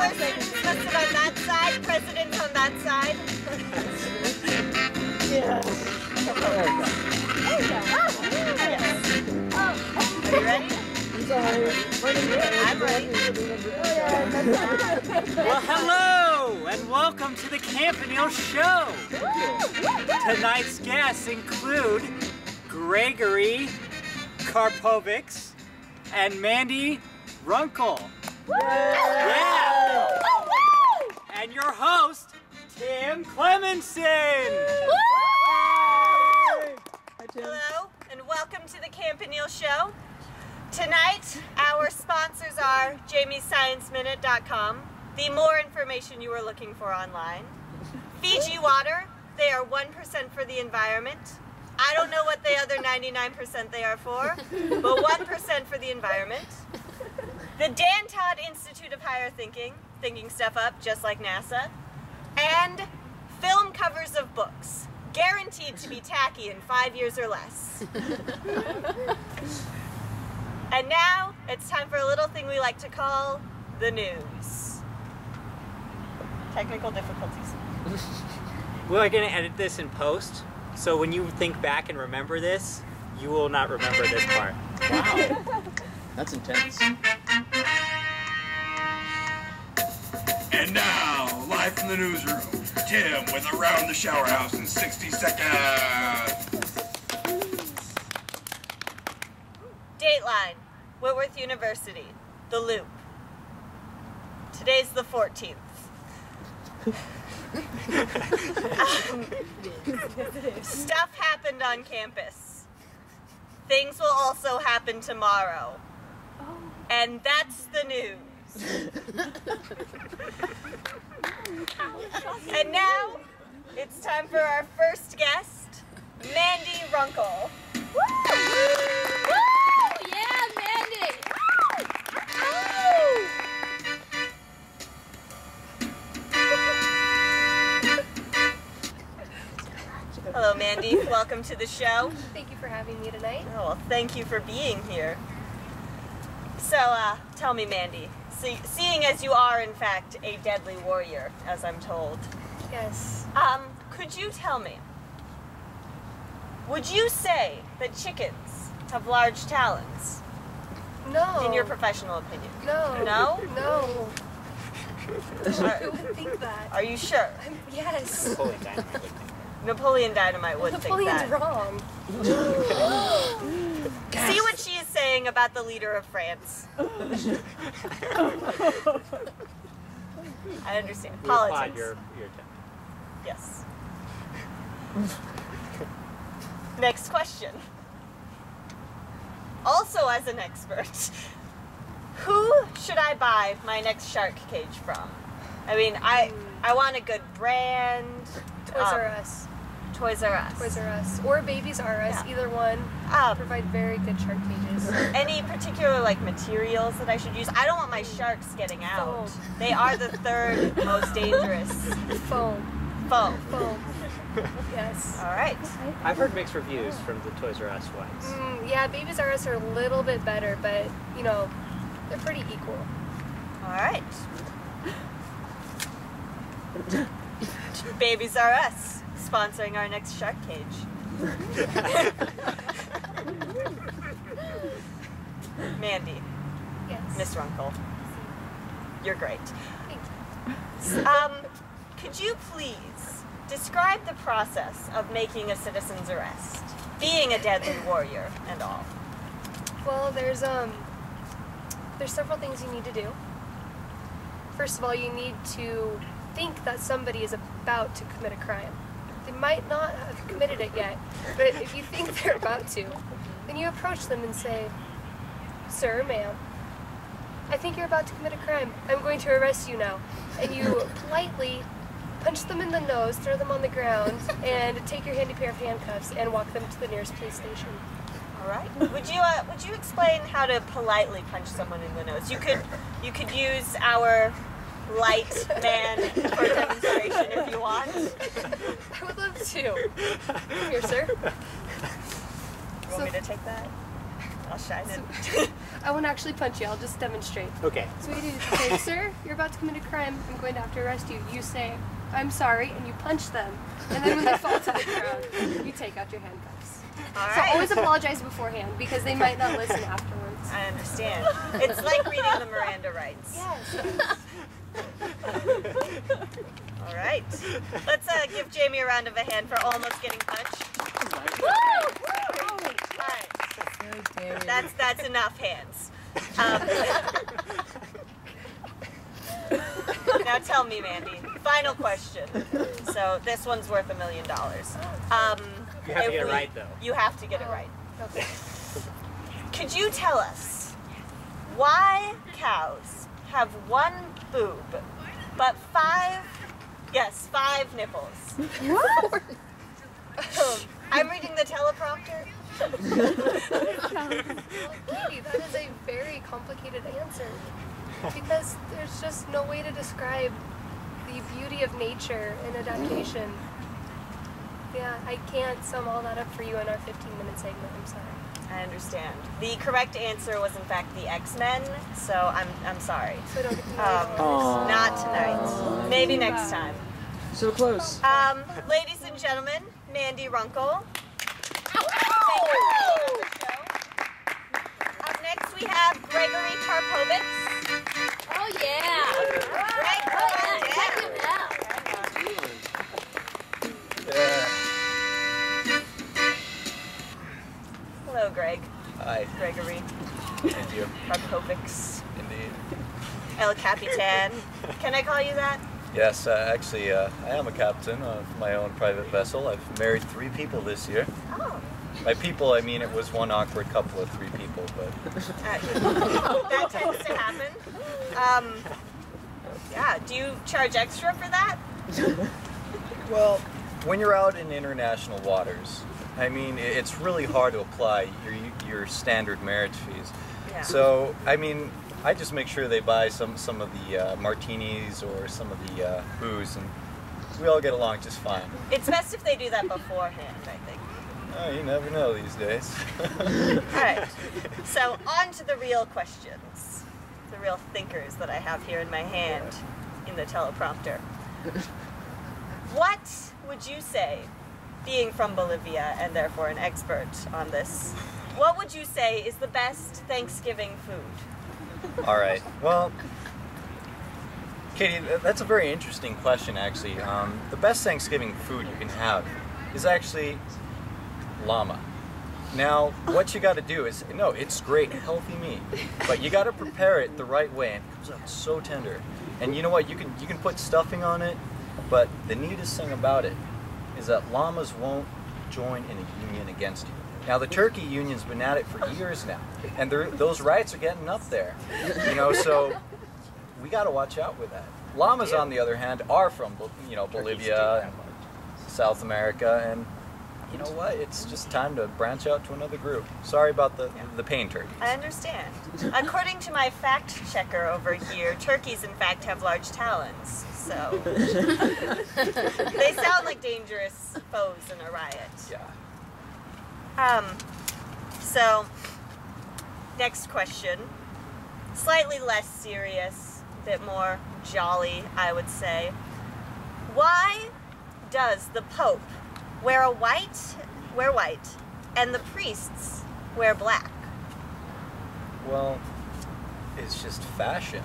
Persons listed on that side, presidents on that side. Yes. There you go. Are you ready? I'm ready. Well, hello, and welcome to the Campanile Show. Tonight's guests include Gregory Karpovics and Mandy Runkle. Yeah! And your host, Tim Clemenson. Hello, and welcome to the Campanile Show. Tonight, our sponsors are JamiesScienceMinute.com, the more information you are looking for online. Fiji Water, they are 1% for the environment. I don't know what the other 99% they are for, but 1% for the environment. The Dan Todd Institute of Higher Thinking, thinking stuff up just like NASA. And film covers of books, guaranteed to be tacky in 5 years or less. And now, it's time for a little thing we like to call the news. Technical difficulties. We're going to edit this in post, so when you think back and remember this, you will not remember this part. Wow. That's intense. And now, live from the newsroom, Tim with Around the Shower House in 60 seconds. Dateline, Whitworth University, The Loop. Today's the 14th. Stuff happened on campus. Things will also happen tomorrow. And that's the news. And now, it's time for our first guest, Mandy Runkle. Woo! Yeah, Mandy! Hello, Mandy. Welcome to the show. Thank you for having me tonight. Oh, well, thank you for being here. So, tell me, Mandy, seeing as you are, in fact, a deadly warrior, as I'm told, Yes. could you tell me, would you say that chickens have large talons, No. in your professional opinion? No. No? No. Who Are, would think that? are you sure? Yes. Napoleon Dynamite. Napoleon Dynamite would Napoleon's think that. wrong. See what she is saying about the leader of France. I understand. We applaud Politics. your attempt. Yes. Next question. Also as an expert, who should I buy my next shark cage from? I mean, I want a good brand. Toys R Us. Toys R Us. Toys R Us. Or Babies R Us. Yeah. Either one. Provide very good shark cages. Any particular materials that I should use? I don't want my sharks getting out. Foam. They are the third most dangerous Foam. foe. Foam. Yes. All right. I've heard mixed reviews from the Toys R Us ones. Yeah, Babies R Us are a little bit better, but, you know, they're pretty equal. All right. Babies R Us, sponsoring our next shark cage. Mandy, Yes. Miss Runkle, you're great. Thank you. Could you please describe the process of making a citizen's arrest, being a deadly warrior and all? Well, there's several things you need to do. First of all, you need to think that somebody is about to commit a crime. They might not have committed it yet, but if you think they're about to, then you approach them and say, "Sir, ma'am, I think you're about to commit a crime. I'm going to arrest you now." And you politely punch them in the nose, throw them on the ground, and take your handy pair of handcuffs and walk them to the nearest police station. All right. Would you explain how to politely punch someone in the nose? You could use our light man for a demonstration if you want. I would love to. Here, sir. You want me to take that? I'll shine it. I won't actually punch you. I'll just demonstrate. Okay. So what you do is say, sir, you're about to commit a crime. I'm going to have to arrest you. You say, I'm sorry, and you punch them. And then when they fall to the ground, you take out your handcuffs. All So right. always apologize beforehand because they might not listen afterwards. I understand. It's like reading the Miranda rights. Yes. All right. Let's give Jamie a round of a hand for almost getting punched. Woo! All right. That's enough hands. Now tell me, Mandy. Final question. So this one's worth $1 million. You have to get it right, though. You have to get it right. Okay. Could you tell us why cows have one boob but five nipples? I'm reading the teleprompter. Katie, that is a very complicated answer because there's just no way to describe the beauty of nature and adaptation. Yeah, I can't sum all that up for you in our 15-minute segment. I'm sorry. I understand. The correct answer was in fact the X-Men, so I'm sorry. So I don't get to know. Not tonight. Maybe next time. So close. Ladies and gentlemen, Mandy Runkle. Up next we have Gregory Tarpovics. Oh yeah! Greg, come on down. Check him out. Hello, Greg. Hi. Gregory Thank you. Tarpovics. Indeed. El Capitan. Can I call you that? Yes, actually, I am a captain of my own private vessel. I've married 3 people this year. Oh. By people, I mean it was one awkward couple of 3 people, but That tends to happen. Yeah, do you charge extra for that? well, when you're out in international waters, I mean, it's really hard to apply your standard marriage fees. Yeah. So, I mean, I just make sure they buy some of the martinis or some of the booze, and we all get along just fine. It's best if they do that beforehand, I think. Oh, you never know these days. Alright, so on to the real questions. The real thinkers that I have here in my hand in the teleprompter. What would you say, being from Bolivia and therefore an expert on this, what would you say is the best Thanksgiving food? All right. Well, Katie, that's a very interesting question, actually. The best Thanksgiving food you can have is actually llama. Now, what you got to do is, no, it's great, healthy meat, but you got to prepare it the right way, and it comes out so tender. And you know what? You can put stuffing on it, but the neatest thing about it is that llamas won't join in a union against you. Now, the turkey union's been at it for years now, and those riots are getting up there. You know, so we got to watch out with that. Llamas, on the other hand, are from Bolivia and South America, and you know what? It's just time to branch out to another group. Sorry about the pain turkeys. I understand. According to my fact checker over here, turkeys in fact have large talons, so they sound like dangerous foes in a riot. Yeah. So, next question. Slightly less serious, a bit more jolly, I would say. Why does the Pope wear white, and the priests wear black? Well, it's just fashion.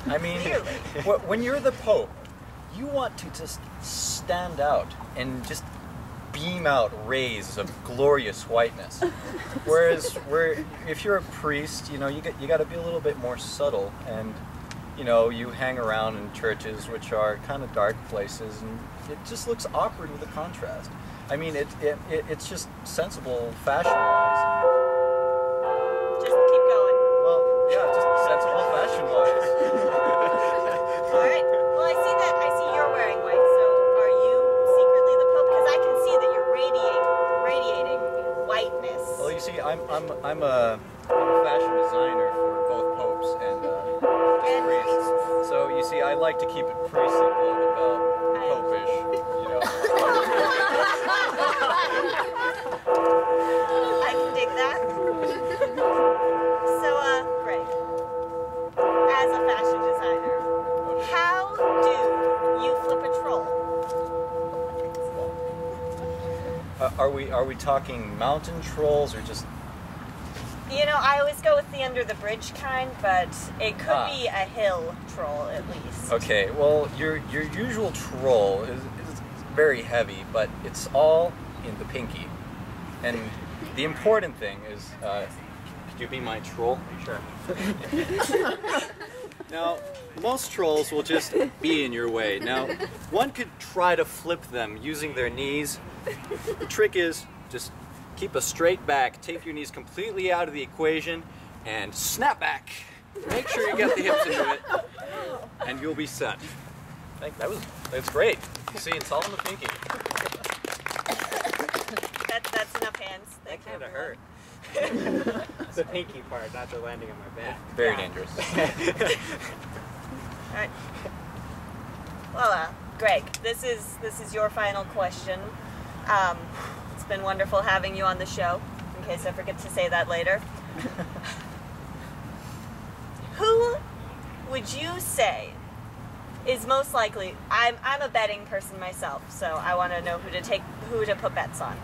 I mean, Clearly. when you're the Pope, you want to just stand out and just beam out rays of glorious whiteness. Whereas, if you're a priest, you know, you got to be a little bit more subtle, and you know, you hang around in churches which are kind of dark places, and it just looks awkward with the contrast. I mean, it's just sensible fashion-wise. Just keep going. Well, yeah, just sensible fashion-wise. All right. Well, I see you're wearing white. So, are you secretly the Pope? Because I can see that you're radiating whiteness. Well, you see, I'm a fashion designer for both popes and priests. So you see, I like to keep it pretty simple and popish, you know. I can dig that. are we talking mountain trolls or just... You know, I always go with the under the bridge kind, but it could be a hill troll at least. Okay, well, your usual troll is very heavy, but it's all in the pinky. And the important thing is, could you be my troll? Sure. Now, most trolls will just be in your way. Now, one could try to flip them using their knees. The trick is just keep a straight back, take your knees completely out of the equation, and snap back. Make sure you get the hips into it, and you'll be set. That's great. You see, it's all in the pinky. That's enough hands. That kind of hurt. The pinky part, not the landing on my back. Very dangerous. All right. Well, Greg, this is your final question. It's been wonderful having you on the show, in case I forget to say that later. Who would you say is most likely? I'm a betting person myself, so I want to know who to put bets on.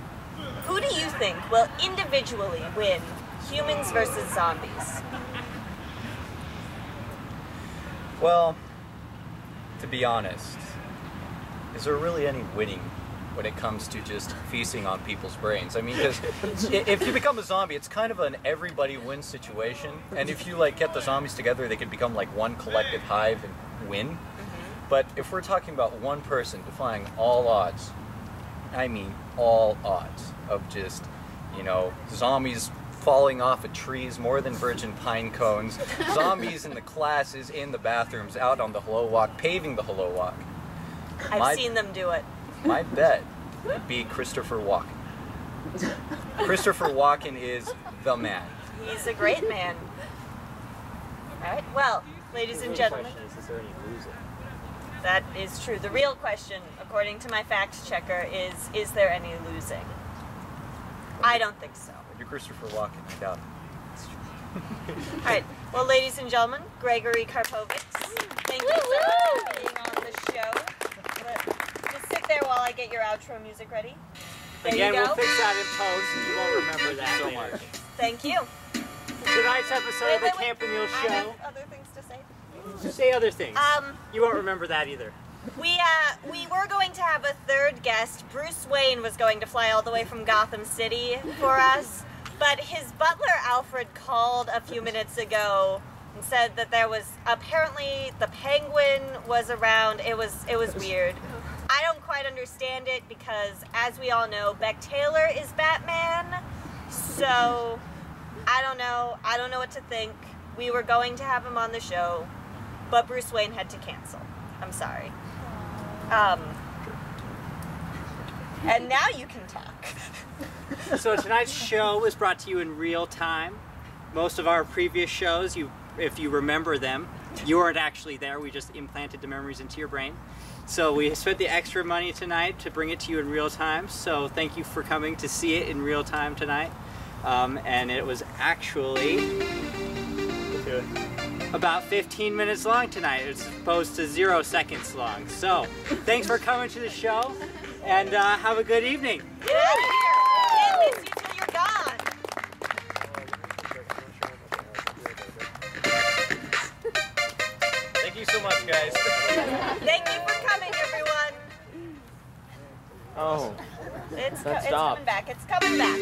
Who do you think will individually win humans versus zombies? Well, to be honest, is there really any winning when it comes to just feasting on people's brains? I mean, because if you become a zombie, it's kind of an everybody wins situation. And if you like get the zombies together, they can become like one collective hive and win. But if we're talking about one person defying all odds, I mean all odds of just, you know, zombies falling off of trees more than virgin pine cones, zombies in the classes, in the bathrooms, out on the Hello Walk, paving the Hello Walk. I've seen them do it. My bet would be Christopher Walken. Christopher Walken is the man. He's a great man. All right. Well, ladies and gentlemen, Is there any losing? that is true. The real question, according to my fact checker, is there any losing? I don't think so. You're Christopher Walken, I doubt it. All right. Well, ladies and gentlemen, Gregory Karpovitz, thank you so much for being on the show. Just sit there while I get your outro music ready. There Again, you go. we'll fix that in post. You won't remember that so later. much. Thank you. Tonight's episode of the Wait. Campanile I Show. have other things to say. Just say other things. You won't remember that either. We were going to have a third guest. Bruce Wayne was going to fly all the way from Gotham City for us, but his butler Alfred called a few minutes ago and said that there was apparently the Penguin was around. It was weird. I don't quite understand it because, as we all know, Beck Taylor is Batman. So I don't know. I don't know what to think. We were going to have him on the show, but Bruce Wayne had to cancel. I'm sorry. And now you can talk. So tonight's show was brought to you in real time. Most of our previous shows, if you remember them, you weren't actually there. We just implanted the memories into your brain. So we spent the extra money tonight to bring it to you in real time. So thank you for coming to see it in real time tonight. And it was actually about 15 minutes long tonight, as opposed to 0 seconds long. So thanks for coming to the show, and have a good evening. Get out of here. Can't miss you till you're gone. Thank you so much, guys. Thank you for coming, everyone. Oh, It's That coming stopped. back. It's coming back.